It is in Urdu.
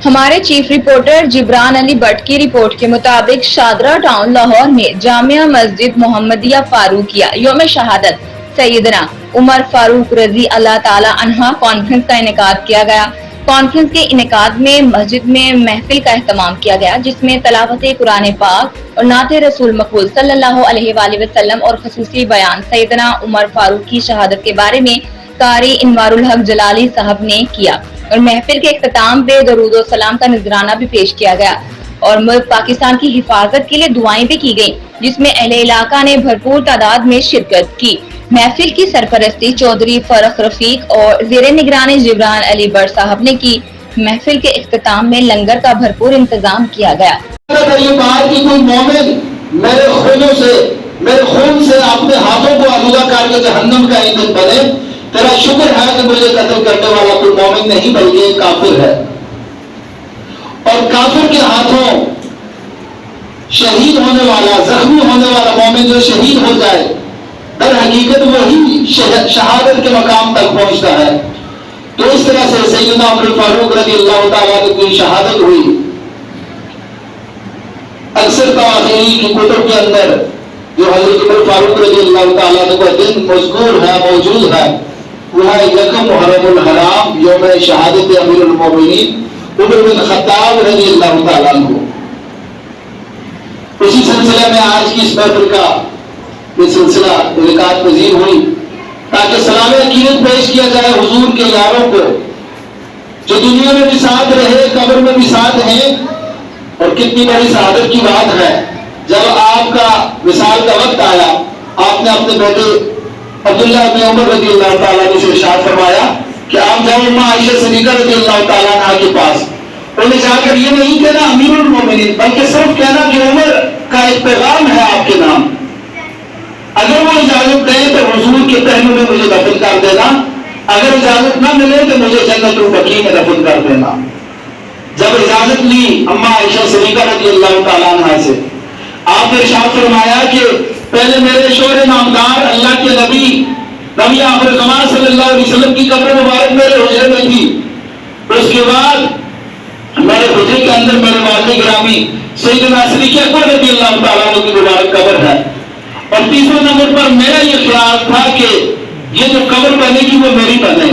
ہمارے چیف رپورٹر جبران علی بٹ کی رپورٹ کے مطابق شادرہ ٹاؤن لاہور میں جامعہ مسجد محمدیہ فاروقیہ یوم شہادت سیدنا عمر فاروق رضی اللہ تعالی عنہ کانفرنس کا انعقاد کیا گیا۔ کانفرنس کے انعقاد میں مسجد میں محفل کا اہتمام کیا گیا، جس میں تلاوت قرآن پاک اور نعت رسول مقبول صلی اللہ علیہ وآلہ وسلم اور خصوصی بیان سیدنا عمر فاروق کی شہادت کے بارے میں قاری انوار الحق جلالی صاحب نے کیا اور محفل کے اختتام پہ درود و سلام کا نذرانہ بھی پیش کیا گیا اور ملک پاکستان کی حفاظت کے لیے دعائیں بھی کی گئیں، جس میں اہل علاقہ نے بھرپور تعداد میں شرکت کی۔ محفل کی سرپرستی چودھری فرخ رفیق اور زیر نگرانی جبران علی بٹ صاحب نے کی۔ محفل کے اختتام میں لنگر کا بھرپور انتظام کیا گیا۔ یہ بات کہ کوئی مومن میرے خون سے اپنے ہاتھوں کو آلودہ کر کے جہنم کا ایندھن بنے، تیرا شکر ہے کہ مجھے قتل کرنے والا کوئی مومن نہیں بلکہ کافر ہے، اور کافر کے ہاتھوں شہید ہونے والا، زخمی ہونے والا مومن جو شہید ہو جائے، در حقیقت وہی شہادت کے مقام تک پہنچتا ہے۔ تو اس طرح سے سیدنا عمر فاروق رضی اللہ تعالیٰ کی شہادت ہوئی۔ اکثر تواریخ کی کتب کے اندر جو حضرت عمر فاروق رضی اللہ تعالیٰ کا دن مذکور ہے، موجود ہے، وہ ہے یکم محرم الحرام، یوم شہادت امیر المومنین عمر بن خطاب رضی اللہ تعالیٰ عنہ۔ اسی سلسلے میں آج کی اس محفل کا یہ سلسلہ انعقاد پذیر ہوئی تاکہ سلام عقیدت پیش کیا جائے حضور کے یاروں کو جو دنیا میں بھی ساتھ رہے، قبر میں بھی ساتھ ہیں، اور کتنی بڑی سعادت کی بات ہے جب آپ کا وصال کا وقت آیا، آپ نے اپنے بیٹے عبداللہ بن عمر رضی اللہ تعالیٰ عنہ سے ارشاد فرمایا کہ آپ جاؤ اماں عائشہ صدیقہ رضی اللہ تعالیٰ عنہ کے پاس، انہیں جا کر یہ نہیں کہنا امیر المومنین، بلکہ صرف کہنا کہ عمر کا ایک پیغام ہے آپ کے نام، اگر وہ اجازت دیں تو حضور کے پہلو میں مجھے دفن کر دینا، اگر اجازت نہ ملے تو مجھے جنت البقیع میں دفن کر دینا۔ جب اجازت لی اماں عائشہ صدیقہ رضی اللہ تعالیٰ عنہ سے، آپ نے ارشاد فرمایا کہ پہلے میرے شوہر نامدار اللہ کے نبی آخر زمان صلی اللہ علیہ وسلم کی قبر مبارک میرے حجرے میں تھی، اس کے بعد میرے حجرے کے اندر میرے والد گرامی سیدنا صدیق اکبر رضی اللہ تعالیٰ عنہ کی مبارک قبر ہے، اور تیسرے نمبر پر میرا یہ خیال تھا کہ یہ جو قبر بنے گی وہ میری بنے،